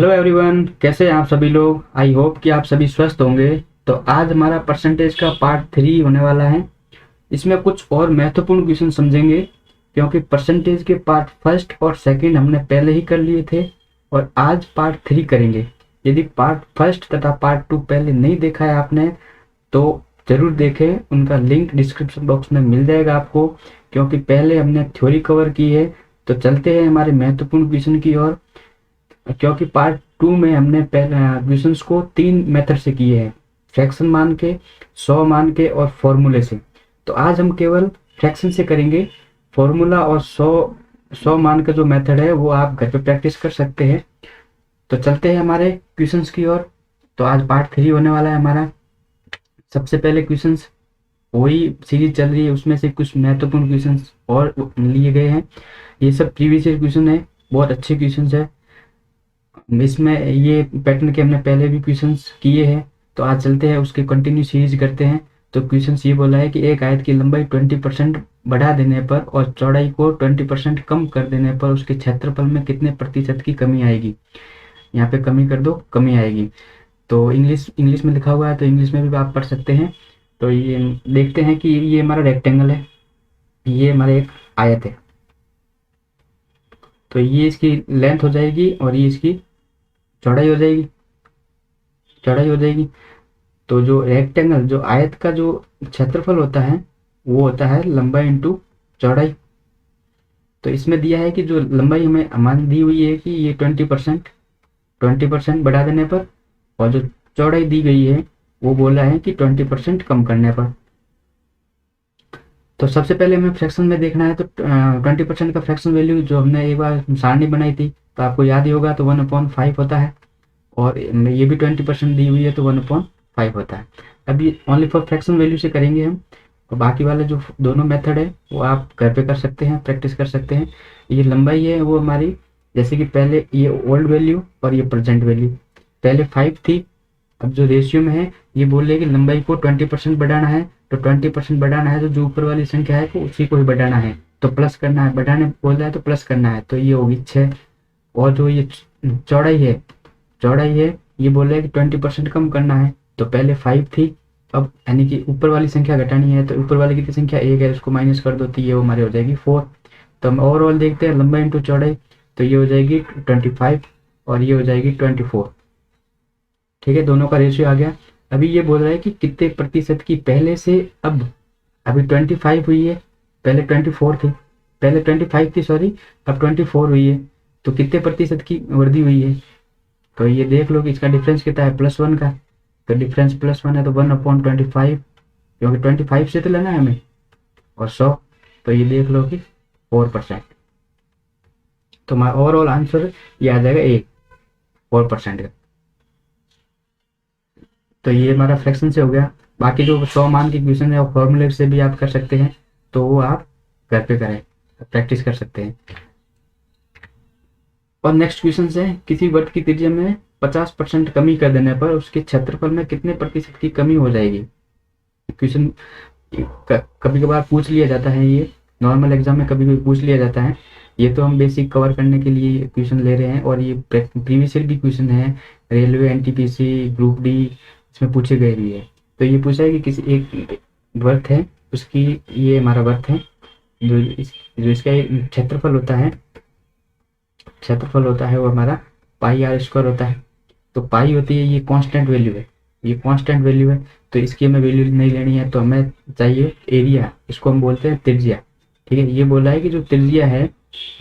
Hello everyone, कैसे हैं आप सभी लोग। आई होप कि आप सभी स्वस्थ होंगे। तो आज हमारा परसेंटेज का पार्ट 3 होने वाला है। इसमें कुछ और महत्वपूर्ण क्वेश्चन समझेंगे, क्योंकि परसेंटेज के पार्ट फर्स्ट और सेकंड हमने पहले ही कर लिए थे और आज पार्ट 3 करेंगे। यदि पार्ट फर्स्ट तथा पार्ट 2 पहले नहीं देखा है आपने तो ज़रूर देखें, उनका लिंक डिस्क्रिप्शन बॉक्स में मिल जाएगा आपको, क्योंकि पहले हमने थ्योरी कवर की है। तो चलते हैं हमारे महत्वपूर्ण क्वेश्चन की ओर, क्योंकि पार्ट 2 में हमने क्वेश्चंस को 3 मेथड से किए हैं, फ्रैक्शन मान के, 100 मान के और फॉर्मूले से। तो आज हम केवल फ्रैक्शन से करेंगे। फॉर्मूला और 100 मान का जो मेथड है वो आप घर पे प्रैक्टिस कर सकते हैं। तो चलते हैं हमारे क्वेश्चंस की ओर। तो आज पार्ट 3 होने वाला है हमारा। सबसे पहले क्वेश्चंस वही सीरीज चल रही है, उसमें से कुछ महत्वपूर्ण क्वेश्चंस और लिए गए हैं। ये सब प्रीवियस ईयर क्वेश्चन है, बहुत अच्छे क्वेश्चन है। इसमें ये पैटर्न के हमने पहले भी क्वेश्चंस किए हैं। तो आज चलते हैं उसके कंटिन्यू सीरीज करते हैं। तो क्वेश्चंस ये बोला है कि एक आयत की लंबाई 20% बढ़ा देने पर और चौड़ाई को 20% कम कर देने पर उसके क्षेत्रफल में कितने प्रतिशत की कमी आएगी। यहाँ पे कमी कर दो, कमी आएगी। तो इंग्लिश में लिखा हुआ है, तो इंग्लिश में भी आप पढ़ सकते हैं। तो ये देखते हैं कि ये हमारा रेक्टेंगल है, ये हमारा एक आयत है। तो ये इसकी लेंथ हो जाएगी और ये इसकी चौड़ाई हो जाएगी, चौड़ाई हो जाएगी। तो जो रेक्टेंगल, जो आयत का जो क्षेत्रफल होता है वो होता है लंबाई इंटू चौड़ाई। तो इसमें दिया है कि जो लंबाई हमें हमारी दी हुई है कि ये 20% बढ़ा देने पर, और जो चौड़ाई दी गई है वो बोला है कि 20% कम करने पर। तो सबसे पहले हमें फ्रैक्शन में देखना है। तो 20% का फ्रैक्शन वैल्यू जो हमने एक बार सारणी बनाई थी, तो आपको याद ही होगा, तो 1/5 होता है। और ये भी 20% दी हुई है, तो 1/5 होता है। अभी ओनली फॉर फ्रैक्शन वैल्यू से करेंगे हम, और बाकी वाले जो दोनों मेथड है वो आप घर पे कर सकते हैं, प्रैक्टिस कर सकते हैं। ये लंबाई है वो हमारी, जैसे कि पहले ये ओल्ड वैल्यू और ये प्रेजेंट वैल्यू, पहले 5 थी, अब जो रेशियो में है ये बोल रहे हैं कि लंबाई को 20% बढ़ाना है। तो 20% बढ़ाना है तो जो ऊपर वाली संख्या है तो उसी को ही बढ़ाना है, तो प्लस करना है। बढ़ाने बोल रहा है तो प्लस करना है, तो ये होगी 6। और जो ये चौड़ाई है, चौड़ाई है ये बोल रहा है कि 20% कम करना है। तो पहले 5 थी, अब यानी कि ऊपर वाली संख्या घटानी है, तो ऊपर वाली की संख्या 1 है, उसको माइनस कर दो, तो ये हमारी हो जाएगी 4। तो हम ओवरऑल देखते हैं लंबाई इंटू चौड़ाई, तो ये हो जाएगी 25 और ये हो जाएगी 24। ठीक है, दोनों का रेशियो आ गया। अभी ये बोल रहा है कि कितने प्रतिशत की पहले से अब, अभी 25 हुई है, पहले 24 थी, पहले 25 थी सॉरी, अब 24 हुई है, तो कितने प्रतिशत की वृद्धि हुई है। तो ये देख लो कि इसका डिफरेंस कितना है, +1 का। तो डिफरेंस +1 है, तो 1/25, क्योंकि 25 से तो लेना है हमें, और 100, तो ये देख लो कि 4%। तो हमारा ओवरऑल आंसर ये आ जाएगा 4% का। तो ये हमारा फ्रैक्शन से हो गया। बाकी जो 100 मान के क्वेश्चन है वो फॉर्मूले से भी आप कर सकते हैं, तो वो आप घर पे करें, प्रैक्टिस कर सकते हैं। और नेक्स्ट क्वेश्चन है, किसी वृत्त की त्रिज्या में 50% कमी कर देने पर उसके क्षेत्रफल में कितने प्रतिशत की कमी हो जाएगी। क्वेश्चन कभी कभार पूछ लिया जाता है, ये नॉर्मल एग्जाम में कभी कभी पूछ लिया जाता है। ये तो हम बेसिक कवर करने के लिए क्वेश्चन ले रहे हैं, और ये प्रीवियस ईयर भी क्वेश्चन है, रेलवे, एनटीपीसी, ग्रुप डी, इसमें पूछे गए भी है। तो ये पूछा है कि किसी एक वर्थ है, उसकी, ये हमारा वर्थ है, जो इसका क्षेत्रफल होता है, क्षेत्रफल होता है वो हमारा πr² होता है। तो पाई होती है, ये कांस्टेंट वैल्यू है, ये कांस्टेंट वैल्यू है। तो इसकी हमें वैल्यू नहीं लेनी है, तो हमें चाहिए एरिया, इसको हम बोलते हैं त्रिज्या। ठीक है, ये बोला है कि जो त्रिज्या है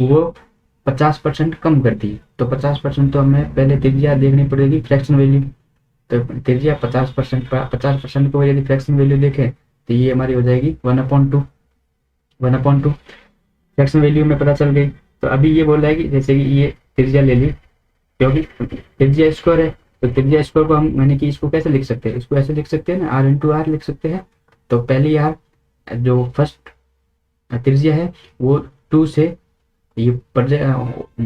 वो 50% कम करती है। तो 50%, तो हमें पहले त्रिज्या देखनी पड़ेगी, फ्रैक्शन वैल्यू। तो त्रिज्या 50% को यदि फ्रैक्शन वैल्यू देखें तो ये हमारी हो जाएगी 1/2, 1/2 फ्रैक्शन वैल्यू में पता चल गई। तो अभी ये बोल रहा है कि जैसे कि ये त्रिज्या ले ली, क्योंकि त्रिज्या स्क्वायर है, तो त्रिज्या स्क्वायर को हम, मैंने कि इसको कैसे लिख सकते हैं, इसको ऐसे लिख सकते हैं ना, r/r लिख सकते हैं। तो पहली r जो फर्स्ट त्रिज्या है वो 2 से, ये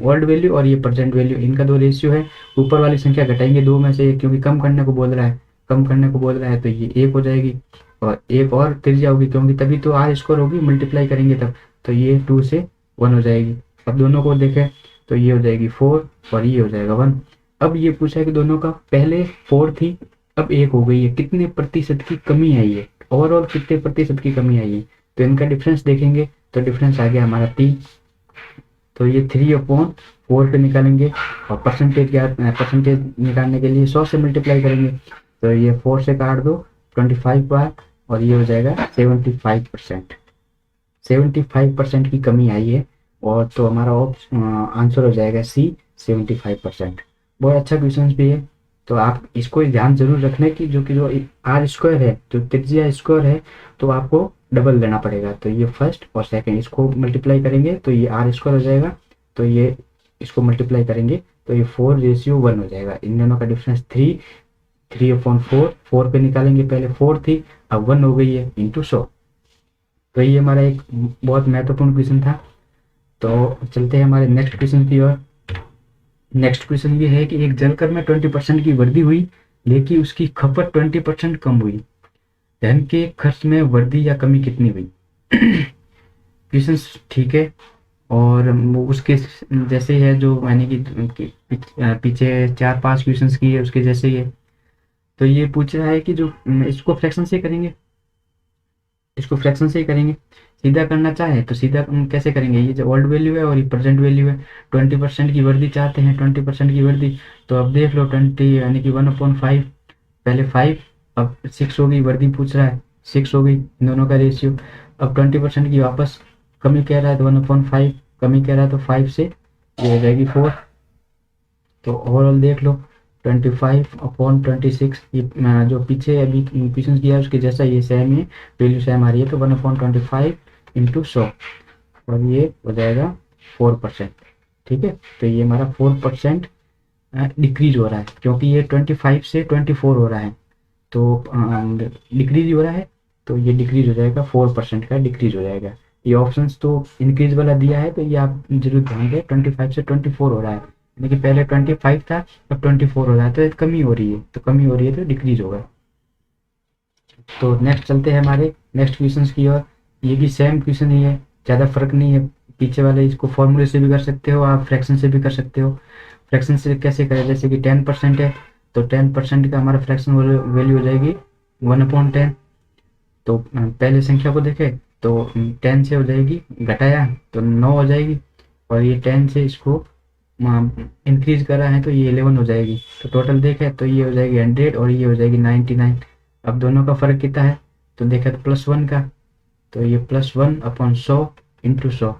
ओल्ड वैल्यू और ये प्रेजेंट वैल्यू, इनका 2 रेशियो है। ऊपर वाली संख्या घटाएंगे 2 में से, क्योंकि कम करने को बोल रहा है, कम करने को बोल रहा है, तो ये 1 हो जाएगी। और एक और त्रिज्या होगी, क्योंकि तभी तो r² होगी, मल्टीप्लाई करेंगे तब, तो ये 2 से 1 हो जाएगी। अब दोनों को देखें तो ये हो जाएगी 4 और ये हो जाएगा 1। अब ये पूछा है कि दोनों का पहले 4 थी, अब 1 हो गई है, कितने प्रतिशत की कमी है ये, ओवरऑल कितने प्रतिशत की कमी आई है। तो इनका डिफरेंस देखेंगे तो डिफरेंस आ गया हमारा 3। तो ये 3/4 पे निकालेंगे, और परसेंटेज क्या, परसेंटेज निकालने के लिए 100 से मल्टीप्लाई करेंगे। तो ये 4 से काट दो 25 बार, और ये हो जाएगा 75%। 75% की कमी आई है, और तो हमारा आंसर हो जाएगा सी, 75%। बहुत अच्छा क्वेश्चन भी है। तो आप इसको ध्यान जरूर रखना कि जो आर स्क्वायर है, जो त्रिज्या स्क्वायर है, तो आपको डबल लेना पड़ेगा। तो ये फर्स्ट और सेकंड इसको मल्टीप्लाई करेंगे तो ये आर स्क्वायर हो जाएगा, तो ये इसको मल्टीप्लाई करेंगे तो ये 4:1 हो जाएगा। इन दोनों का डिफरेंस 3/4, 4 पे निकालेंगे, पहले 4 थी अब 1 हो गई है, इंटू 100। तो ये हमारा एक बहुत महत्वपूर्ण क्वेश्चन था। तो चलते हैं हमारे नेक्स्ट क्वेश्चन की ओर। नेक्स्ट क्वेश्चन ये है कि एक जलकर में 20% की वृद्धि हुई, लेकिन उसकी खपत 20% कम हुई। धन के खर्च में वृद्धि या कमी कितनी हुई? क्वेश्चन ठीक है, और वो उसके जैसे ही है जो मैंने कि पीछे 4-5 क्वेश्चंस की है उसके जैसे ही है। तो ये पूछ रहा है कि जो इसको फ्रैक्शन से करेंगे, इसको फ्रैक्शन से ही करेंगे। सीधा करना चाहे तो सीधा कैसे करेंगे, ये जो ओल्ड वैल्यू है और ये प्रेजेंट वैल्यू है, 20% की वृद्धि चाहते हैं, 20% की वृद्धि। तो अब देख लो 20 यानी कि 1/5, पहले 5 अब 6 हो गई, वृद्धि पूछ रहा है 6 हो गई, इन दोनों का रेशियो। अब 20% की वापस कमी कह रहा है तो 1/5, कमी कह रहा है तो 5 से ये हो जाएगी 4। तो ओवरऑल देख लो 25/26, ये जो पीछे अभी क्वेश्चन किया है उसके जैसा ये सेम है, वैल्यू सेम आ रही है। तो 1/25 इंटू 100, और ये हो जाएगा 4%। ठीक है, तो ये हमारा 4% डिक्रीज हो रहा है, क्योंकि ये 25 से 24 हो रहा है, तो डिक्रीज हो रहा है, तो ये डिक्रीज हो जाएगा, 4% का डिक्रीज हो जाएगा। ये ऑप्शंस तो इंक्रीज वाला दिया है, तो ये आप जरूर ध्यान दें, 25 से 24 हो रहा है, यानी कि पहले 25 था अब 24 हो रहा है, तो कमी हो रही है, तो कमी हो रही है तो डिक्रीज होगा। तो नेक्स्ट चलते हैं हमारे नेक्स्ट क्वेश्चन की ओर। ये भी सेम क्वेश्चन ही है, ज़्यादा फर्क नहीं है पीछे वाले। इसको फॉर्मूले से भी कर सकते हो आप, फ्रैक्शन से भी कर सकते हो। फ्रैक्शन से कैसे करें, जैसे कि 10% है तो 10% का हमारा फ्रैक्शन वैल्यू हो जाएगी 1/10। तो पहले संख्या को देखें तो 10 से हो जाएगी, घटाया तो 9 हो जाएगी, और ये 10 से इसको इंक्रीज करा है तो ये 11 हो जाएगी। तो टोटल देखें तो ये हो जाएगी 100 और ये हो जाएगी 99। अब दोनों का फर्क कितना है, तो देखा तो +1 का, तो ये +1/100 इंटू 100,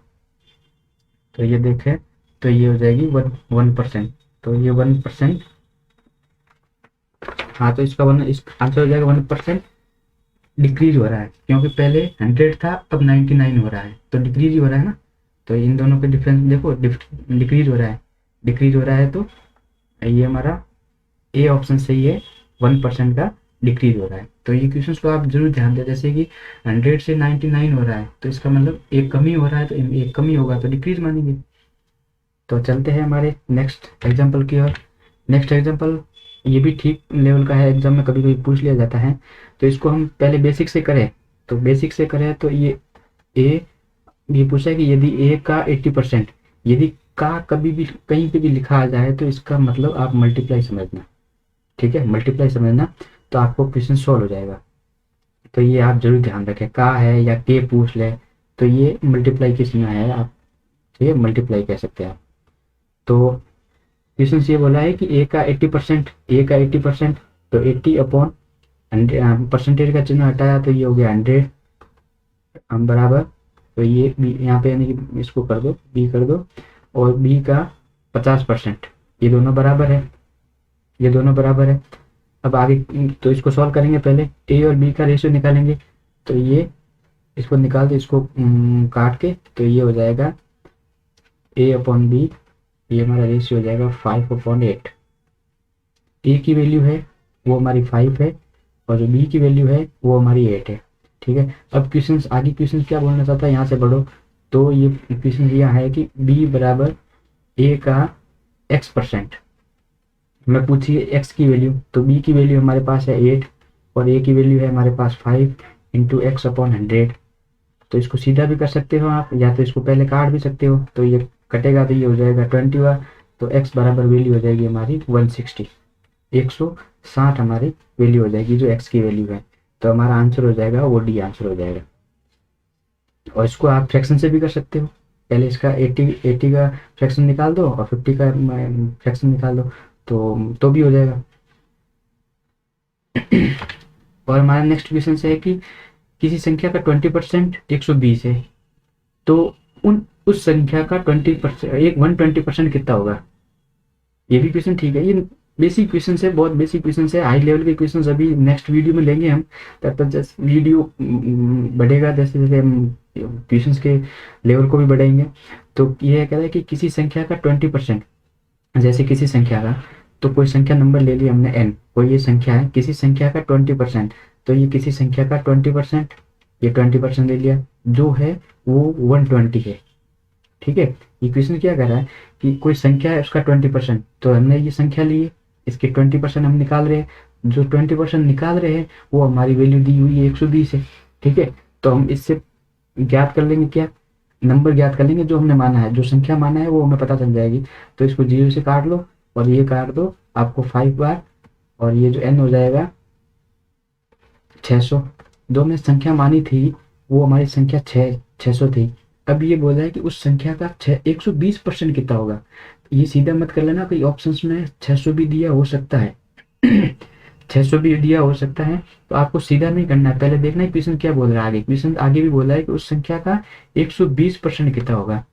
तो ये देखें तो ये हो जाएगी 1%। तो ये 1%, हाँ, तो इसका इस आंसर हो जाएगा 1% डिक्रीज हो रहा है, क्योंकि पहले 100 था अब 99 हो रहा है, तो डिक्रीज ही हो रहा है ना। तो इन दोनों के डिफरेंस देखो, डिक्रीज हो रहा है, डिक्रीज हो रहा है, तो ये हमारा ए ऑप्शन सही है, 1% का डिक्रीज हो रहा है। तो ये क्वेश्चन को आप जरूर ध्यान दें, जैसे कि 100 से 99 हो रहा है तो इसका मतलब एक कमी हो रहा है, तो एक कमी होगा तो डिक्रीज मानेंगे। तो चलते हैं हमारे नेक्स्ट एग्जाम्पल की ओर। नेक्स्ट एग्जाम्पल ये भी ठीक लेवल का है, एग्जाम में कभी कभी पूछ लिया जाता है। तो इसको हम पहले बेसिक से करें, तो बेसिक से करें तो ये पूछा है कि यदि ए का 80%, यदि का कभी भी कहीं पे भी लिखा आ जाए तो इसका मतलब आप मल्टीप्लाई समझना, ठीक है, मल्टीप्लाई समझना, तो आपको क्वेश्चन सॉल्व हो जाएगा। तो ये आप जरूर ध्यान रखें, का है या के पूछ ले तो ये मल्टीप्लाई किस में है, आप ये मल्टीप्लाई कह सकते हैं आप। तो क्वेश्चन ये बोला है कि ए का 80%, ए का 80%, तो 80/100, परसेंटेज का चिन्ह हटाया तो ये हो गया 100 बराबर। तो ये यहाँ पे यानी कि इसको कर दो, बी कर दो, और बी का 50%, ये दोनों बराबर है, ये दोनों बराबर है। अब आगे तो इसको सॉल्व करेंगे, पहले ए और बी का रेशियो निकालेंगे। तो ये इसको निकाल दो, इसको काट के, तो ये हो जाएगा A/B, ये हमारा रेशियो हो जाएगा 5/8। ए की वैल्यू है वो हमारी 5 है, और जो बी की वैल्यू है वो हमारी 8 है, ठीक है। अब क्वेश्चन आगे क्वेश्चन क्या बोलना चाहता है, यहाँ से बढ़ो। तो ये क्वेश्चन यह है कि बी बराबर ए का x%, हमें पूछिए x की वैल्यू, तो b की वैल्यू हमारे पास है 8 और a की वैल्यू है हमारे पास 5 इंटू x/100। तो इसको सीधा भी कर सकते हो आप, या तो इसको पहले काट भी सकते हो, तो ये कटेगा तो ये हो जाएगा 20 हुआ, तो x बराबर वैल्यू हो जाएगी हमारी 160, 160 हमारी वैल्यू हो जाएगी जो x की वैल्यू है। तो हमारा आंसर हो जाएगा वो डी आंसर हो जाएगा। और इसको आप फ्रैक्शन से भी कर सकते हो, पहले इसका 80 का फ्रैक्शन निकाल दो और 50 का फ्रैक्शन निकाल दो, तो भी हो जाएगा। और हमारा नेक्स्ट क्वेश्चन है कि किसी संख्या का 20% 120 है, तो उस संख्या का 20% 120% कितना होगा। ये भी क्वेश्चन ठीक है, ये बेसिक क्वेश्चन है, बहुत बेसिक क्वेश्चन है, हाई लेवल के क्वेश्चन अभी नेक्स्ट वीडियो में लेंगे हम। तब तक जैसे वीडियो बढ़ेगा, जैसे जैसे हम क्वेश्चंस के लेवल को भी बढ़ाएंगे। तो ये कह रहा है कि किसी संख्या का 20%, जैसे किसी संख्या का, तो कोई संख्या नंबर ले लिया हमने n, कोई ये संख्या है, किसी संख्या का 20%, तो ये किसी संख्या का 20%, ये 20% ले लिया, जो है वो 120 है। ठीक है, ये क्वेश्चन क्या कर रहा है कि कोई संख्या है उसका 20%, तो हमने ये संख्या ली है, इसके 20% हम निकाल रहे हैं, जो 20% निकाल रहे हैं वो हमारी वैल्यू दी हुई है 120 है। ठीक है, तो हम इससे ज्ञात कर लेंगे, क्या नंबर ज्ञात कर लेंगे जो हमने माना है, जो संख्या माना है वो हमें पता चल जाएगी। तो इसको 0 से काट लो और ये काट दो आपको 5 बार, और ये जो n हो जाएगा 600। जो हमने संख्या मानी थी वो हमारी संख्या 600 थी। अब ये बोल रहा है कि उस संख्या का 120% कितना होगा। ये सीधा मत कर लेना, कई ऑप्शंस में 600 भी दिया हो सकता है 600 भी दिया हो सकता है, तो आपको सीधा नहीं करना है, पहले देखना है क्वेश्चन क्या बोल रहा है आगे। क्वेश्चन आगे भी बोल रहा है कि उस संख्या का 120% कितना होगा।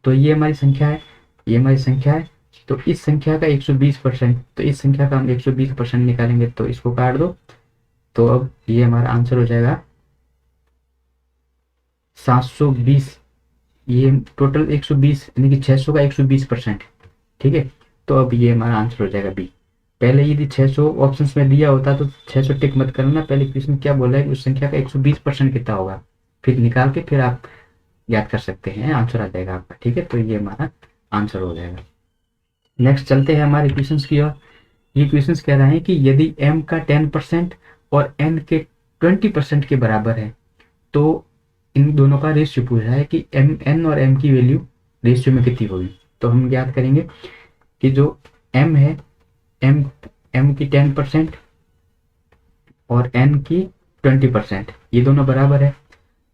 तो ये हमारी संख्या है, ये हमारी संख्या है, तो इस संख्या का 120%, तो इस संख्या का हम 120% निकालेंगे, तो इसको काट दो, तो अब ये हमारा आंसर हो जाएगा 720। ये टोटल 120 यानी कि 600 का 120%। ठीक है, तो अब ये हमारा आंसर हो जाएगा बी। पहले यदि 600 ऑप्शंस में दिया होता तो 600 टिक मत करना, पहले क्वेश्चन क्या बोल रहा है कि उस संख्या का 120% कितना होगा, फिर निकाल के फिर आप याद कर सकते हैं, आंसर आ जाएगा आपका। ठीक है, तो ये हमारा आंसर हो जाएगा। नेक्स्ट चलते हैं हमारे क्वेश्चंस की ओर। ये क्वेश्चंस कह रहे हैं कि यदि m का 10% और n के 20% के बराबर है, तो इन दोनों का रेशियो पूछ रहा है कि n और m की वैल्यू रेशियो में कितनी होगी। तो हम याद करेंगे कि जो m है, m की 10% और n की 20%, ये दोनों बराबर है।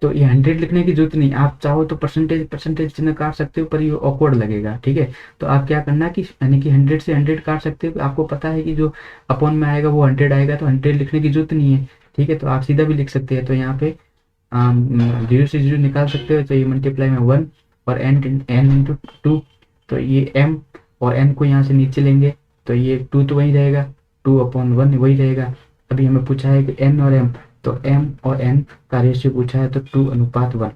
तो ये 100 लिखने की जरूरत नहीं, आप चाहो तो परसेंटेज चिन्ह काट सकते हो, पर ये ऑकवर्ड लगेगा। ठीक है, तो आप क्या करना कि यानी कि 100 से 100 काट सकते हो, आपको पता है कि जो अपॉन में आएगा वो 100 आएगा, तो 100 लिखने की जरूरत नहीं है। ठीक है, तो आप सीधा भी लिख सकते हैं। तो यहाँ पे 0 से 0 निकाल सकते हो, तो ये मल्टीप्लाई में 1 और n इंटू 2, तो ये m और n को यहाँ से नीचे लेंगे, तो ये 2 तो वही रहेगा, 2/1 वही रहेगा। अभी हमें पूछा है कि n और m, तो m और n का रेशियो पूछा है, तो 2:1।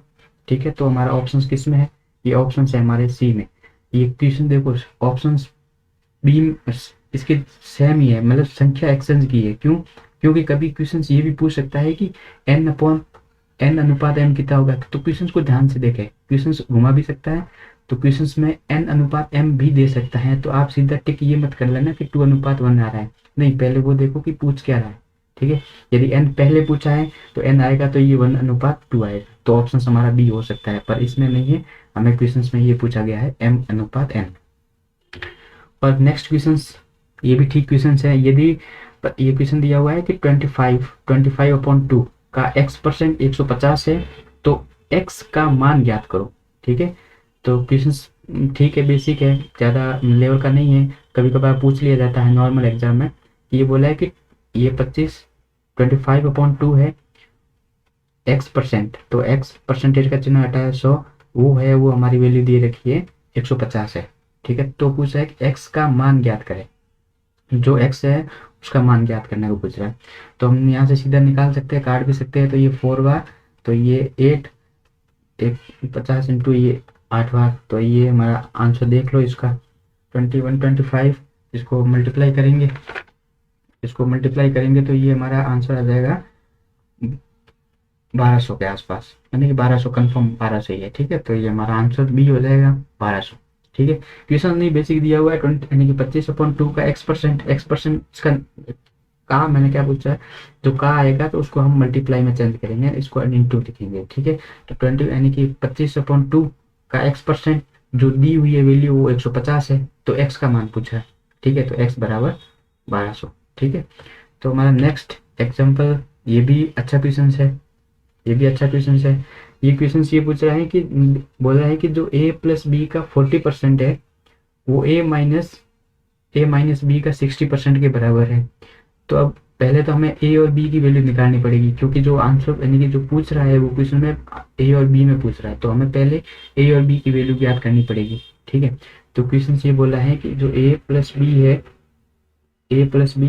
ठीक है, तो हमारा ऑप्शन किस में है, ये ऑप्शन है हमारे सी में। ये क्वेश्चन देखो ऑप्शन बी इसके सेम ही है, मतलब संख्या एक्सचेंज की है। क्यों, क्योंकि कभी क्वेश्चन ये भी पूछ सकता है कि n अनुपात m कितना होगा, तो क्वेश्चन को ध्यान से देखें, क्वेश्चन घुमा भी सकता है, तो क्वेश्चन में n अनुपात m भी दे सकता है। तो आप सीधा टिक ये मत कर लेना कि 2:1 आ रहा है, नहीं, पहले वो देखो कि पूछ क्या रहा है। ठीक है, यदि n पहले पूछा है तो n आएगा, तो ये 1:2 आएगा, तो ऑप्शन हमारा बी हो सकता है, पर इसमें नहीं है, हमें क्वेश्चन में ये पूछा गया है m/n। और नेक्स्ट क्वेश्चन, ये भी ठीक क्वेश्चन है। यदि ये क्वेश्चन दिया हुआ है कि 25/2 का x% 150 है, तो x का मान ज्ञात करो। ठीक है, तो क्वेश्चन ठीक है, बेसिक है, ज़्यादा लेवल का नहीं है, कभी कभार पूछ लिया जाता है नॉर्मल एग्जाम में। ये बोला है कि ये 25/2 है x%, तो x परसेंटेज का चिन्ह हटाया 100, वो है, वो हमारी वैल्यू दी रखी है 150 है। ठीक है, तो पूछा है कि x का मान ज्ञात करें, जो x है उसका मान ज्ञात करने को पूछ रहा है। तो हम यहाँ से सीधा निकाल सकते हैं, काट भी सकते हैं, तो ये 4 बार, तो ये 8 50 इंटू ये 8 बार, तो ये हमारा आंसर देख लो इसका 2125। इसको मल्टीप्लाई करेंगे, तो ये हमारा आंसर आ जाएगा 1200 के आसपास, यानी कि 1200 कंफर्म 1200 ही है। ठीक है, तो ये हमारा आंसर बी हो जाएगा 1200। ठीक है, क्वेश्चन नहीं बेसिक दिया हुआ है 20 यानी कि 25/2 का x% इसका का मैंने क्या पूछा है, जो का आएगा तो उसको हम मल्टीप्लाई में चेंज करेंगे, इसको इंटू लिखेंगे। ठीक है, तो 20 यानी कि 25/2 का x% जो दी हुई है वैल्यू वो 150 है, तो x का मान पूछा है, ठीक है, तो x बराबर 1200, ठीक है। तो हमारा नेक्स्ट एग्जाम्पल, ये भी अच्छा क्वेश्चन है, ये भी अच्छा क्वेश्चन है। ये क्वेश्चन ये पूछ रहा है कि, बोल रहा है कि जो a प्लस बी का 40% है वो a माइनस बी का 60% के बराबर है। तो अब पहले तो हमें ए और बी की वैल्यू निकालनी पड़ेगी, क्योंकि जो आंसर यानी कि जो पूछ रहा है वो क्वेश्चन में ए और बी में पूछ रहा है, तो हमें पहले ए और बी की वैल्यू ज्ञात करनी पड़ेगी, ठीक है। तो क्वेश्चन ये बोला है कि जो ए प्लस बी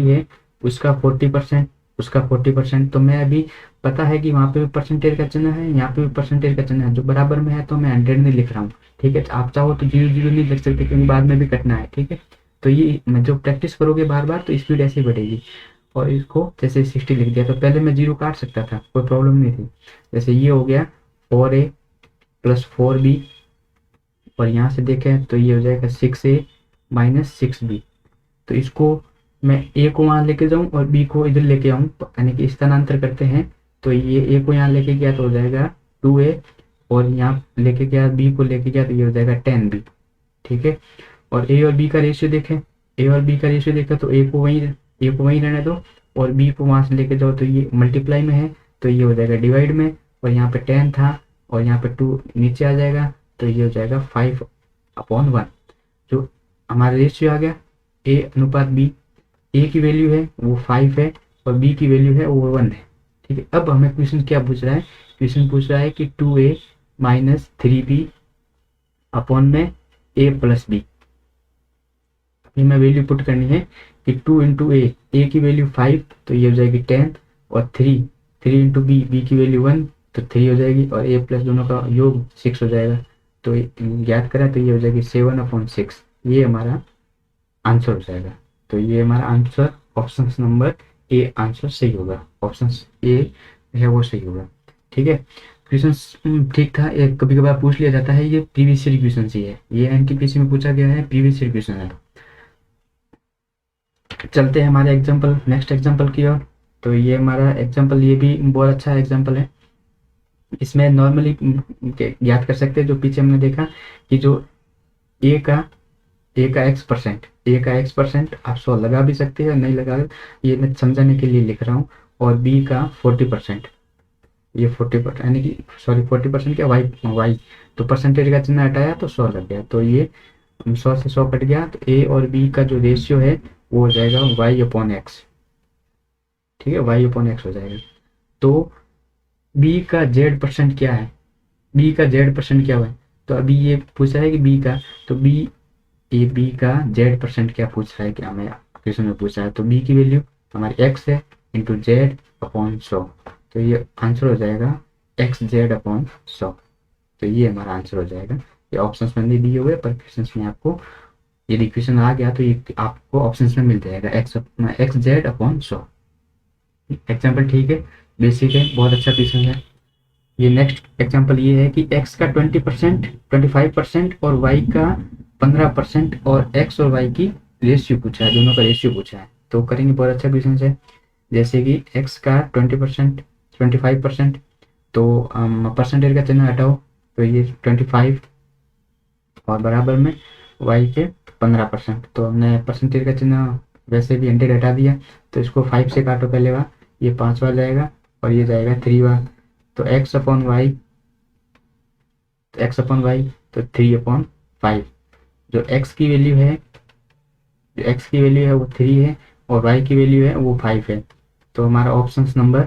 है उसका 40%, तो मैं अभी, पता है कि वहाँ पे भी परसेंटेज का चिन्ह है, यहाँ पे भी परसेंटेज का चिन्ह है, जो बराबर में है तो मैं 100 नहीं लिख रहा हूँ, ठीक है। आप चाहो तो 0 0 नहीं लिख सकते, क्योंकि बाद में भी कटना है, ठीक है। तो ये मैं जो प्रैक्टिस करोगे बार बार तो स्पीड ऐसे ही बढ़ेगी। और इसको जैसे 60 लिख दिया, तो पहले मैं 0 काट सकता था, कोई प्रॉब्लम नहीं थी। जैसे ये हो गया 4a प्लस 4b, और यहाँ से देखें तो ये हो जाएगा 6a माइनस 6b। तो इसको मैं ए को वहाँ लेके जाऊँ और बी को इधर लेके आऊँ, यानी कि स्थानांतर करते हैं, तो ये ए को यहाँ लेके गया तो हो जाएगा 2a, और यहाँ लेके गया बी को लेके गया तो ये हो जाएगा 10b, ठीक है। और ए और बी का रेशियो देखें, तो ए को वहीं रहने दो, और बी को वहाँ से लेके जाओ तो ये मल्टीप्लाई में है, तो ये हो जाएगा डिवाइड में, और यहाँ पे 10 था और यहाँ पे 2 नीचे आ जाएगा, तो ये हो जाएगा 5/1। जो हमारा रेशियो आ गया ए अनुपात बी, ए की वैल्यू है वो 5 है और बी की वैल्यू है वो 1 है, ठीक है। अब हमें क्वेश्चन क्या पूछ रहा है, क्वेश्चन पूछ रहा है कि 2a माइनस 3b अपॉन में a प्लस बी। ये मैं वैल्यू पुट करनी है कि 2 इंटू ए की वैल्यू 5, तो ये हो जाएगी 10, और 3 इंटू बी की वैल्यू 1, तो 3 हो जाएगी, और a प्लस दोनों का योग 6 हो जाएगा। तो ज्ञात करा तो ये हो जाएगी 7/6, ये हमारा आंसर हो जाएगा। तो ये हमारा answer option number A answer सही होगा, ऑप्शन ए है वो सही होगा, ठीक है। क्वेश्चन ठीक था, ये कभी कभार पूछ लिया जाता है, ये प्रीवियस ईयर क्वेश्चन ही है, ये एनटीपीसी में पूछा गया है, प्रीवियस ईयर क्वेश्चन है। चलते हैं हमारे एग्जाम्पल, नेक्स्ट एग्जाम्पल की ओर। तो ये हमारा एग्जाम्पल, ये भी बहुत अच्छा एग्जाम्पल है। इसमें नॉर्मली ज्ञात कर सकते हैं, जो पीछे हमने देखा कि जो ए का x% आप 100 लगा भी सकते हैं, नहीं लगा, ये मैं समझाने के लिए लिख रहा हूँ। और b का 40%, ये 40%, यानी कि सॉरी 40% क्या, y, तो परसेंटेज का चिन्ह हटाया तो 100 लग गया, तो ये 100 से 100 कट गया, तो a और b का जो रेशियो है वो हो जाएगा y/x, ठीक है, y/x हो जाएगा। तो b का z% क्या है, हुआ है, तो अभी ये पूछा है कि b का, तो बी का z% क्या पूछ रहा है, क्या हमें क्वेश्चन में पूछा है, तो b की वैल्यू हमारी x है इंटू z/100, तो ये आंसर हो जाएगा xz/100। तो ये हमारा आंसर हो जाएगा। ये ऑप्शंस में नहीं दिए हुए, पर क्वेश्चंस में आपको यदि क्वेश्चन आ गया तो ये आपको ऑप्शंस में मिल जाएगा xz/100। एग्जाम्पल ठीक है, बेसिक है, बहुत अच्छा क्वेश्चन है। ये नेक्स्ट एग्जाम्पल ये है कि x का 20%, 25% और y का 15% और x और y की रेशियो पूछा है, दोनों का रेशियो पूछा है। तो करेंगे, बहुत अच्छा क्वेश्चन है। जैसे कि x का 20%, 25%, तो परसेंटेज का चिन्ह हटाओ, तो ये 25 और बराबर में y के 15%, तो हमने परसेंटेज का चिन्ह वैसे भी 100 हटा दिया, तो इसको 5 से काटो पहले बार, ये 5वां जाएगा और ये जाएगा 3वां, तो x/y, तो 3/5। जो x की वैल्यू है, वो 3 है और y की वैल्यू है वो 5 है, तो हमारा option number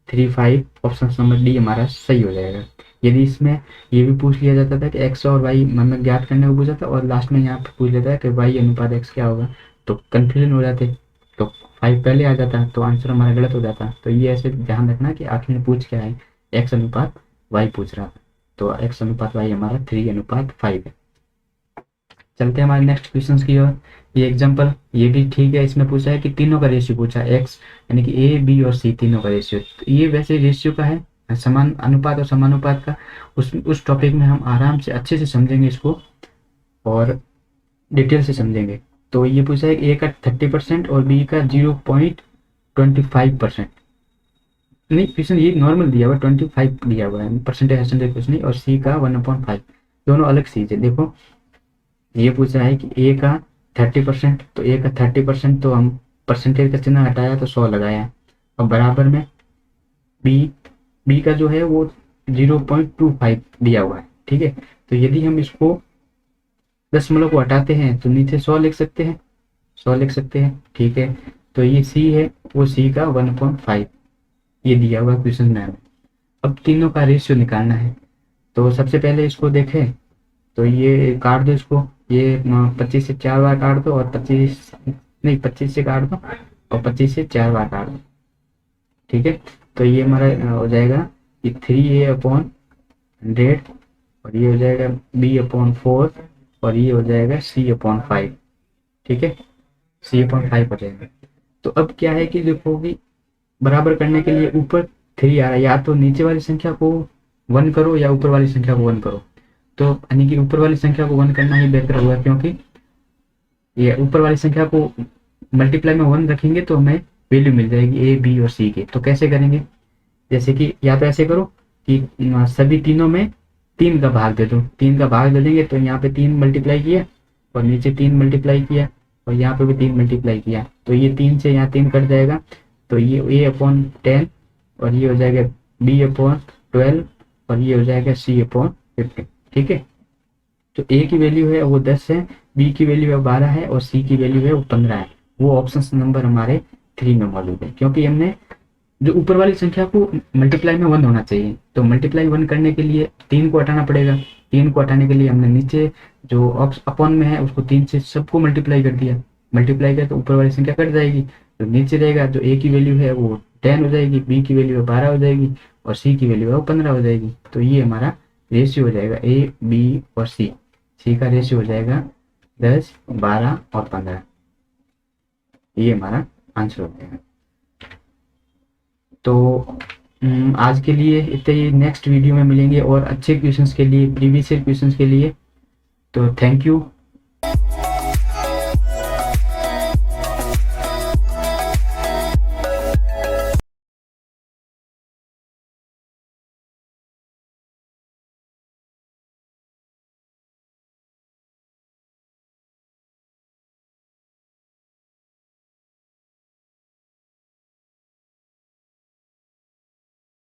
3, 5, option number D हमारा सही हो जाएगा। यदि इसमें ये भी पूछ लिया जाता था कि x और y हमें ज्ञात करने को पूछा था, और लास्ट में यहाँ पे पूछ लेता है कि y अनुपात x क्या होगा, तो कंफ्यूजन हो जाते, तो 5 पहले आ जाता तो आंसर हमारा गलत हो जाता। तो ये ऐसे ध्यान रखना कि आखिर में पूछ क्या है, x अनुपात y पूछ रहा था, तो x अनुपात y हमारा 3/5 है। चलते हैं हमारे नेक्स्ट क्वेश्चन की ओर। ये एग्जांपल, ये भी ठीक है, इसमें पूछा है कि तीनों का रेशियो पूछा है, x यानी कि a b और c तीनों का रेशियो। तो ये वैसे रेशियो का है, समान अनुपात और समानुपात का, उस टॉपिक में हम आराम से अच्छे से समझेंगे इसको और डिटेल से समझेंगे। तो ये पूछा है कि a का 30% और b का 0.25%, नहीं क्वेश्चन ये नॉर्मल दिया हुआ 25 दिया हुआ है, परसेंटेज कुछ नहीं, और c का 1/5, दोनों अलग चीज है। देखो ये पूछ रहा है कि ए का 30%, तो ए का 30% तो हम परसेंटेज का चिन्ह हटाया तो 100 लगाया, और बराबर में बी, बी का जो है वो 0.25 दिया हुआ है, ठीक है। तो यदि हम इसको दशमलव को हटाते हैं तो नीचे 100 लिख सकते हैं, 100 लिख सकते हैं, ठीक है। तो ये सी है, वो सी का 1.5 ये दिया हुआ क्वेश्चन में हमें। अब तीनों का रेशियो निकालना है। तो सबसे पहले इसको देखें तो ये काट दो इसको, ये 25 से 4 बार काट दो, और 25 नहीं 25 से काट दो और 25 से 4 बार काट दो, ठीक है। तो ये हमारा हो जाएगा कि 3a/100, और ये हो जाएगा b/4, और ये हो जाएगा c/5, ठीक है, c/5 हो जाएगा। तो अब क्या है कि देखो कि बराबर करने के लिए ऊपर 3 आ रहा है, या तो नीचे वाली संख्या को 1 करो या ऊपर वाली संख्या को 1 करो। तो यानी कि ऊपर वाली संख्या को 1 करना ही बेहतर होगा, क्योंकि ये ऊपर वाली संख्या को मल्टीप्लाई में 1 रखेंगे तो हमें वैल्यू मिल जाएगी ए, बी और सी की। तो कैसे करेंगे, जैसे कि या तो ऐसे करो कि सभी तीनों में 3 का भाग दे दो, 3 का भाग दे देंगे तो यहाँ पे 3 मल्टीप्लाई किया, और नीचे 3 मल्टीप्लाई किया, और यहाँ पे भी 3 मल्टीप्लाई किया, तो ये 3 से यहाँ 3 कट जाएगा, तो ये a/10, और ये हो जाएगा b/12, और ये हो जाएगा c/15, ठीक है। तो a की वैल्यू है वो 10 है, b की वैल्यू है 12 है, और c की वैल्यू है वो 15 है। वो ऑप्शन नंबर हमारे 3 में मौजूद है, क्योंकि हमने जो ऊपर वाली संख्या को मल्टीप्लाई में 1 होना चाहिए, तो मल्टीप्लाई 1 करने के लिए 3 को हटाना पड़ेगा। 3 को हटाने के लिए हमने नीचे जो अपॉन में है उसको 3 से सबको मल्टीप्लाई कर दिया, मल्टीप्लाई किया तो ऊपर वाली संख्या कट जाएगी, तो नीचे रहेगा जो a की वैल्यू है वो 10 हो जाएगी, b की वैल्यू है 12 हो जाएगी, और c की वैल्यू है वो 15 हो जाएगी। तो ये हमारा रेशियो हो जाएगा a, b और c का रेशियो हो जाएगा 10, 12 और 15। ये हमारा आंसर हो जाएगा। तो आज के लिए इतने ही, नेक्स्ट वीडियो में मिलेंगे और अच्छे क्वेश्चंस के लिए, प्रीवियस ईयर क्वेश्चंस के लिए। तो थैंक यू।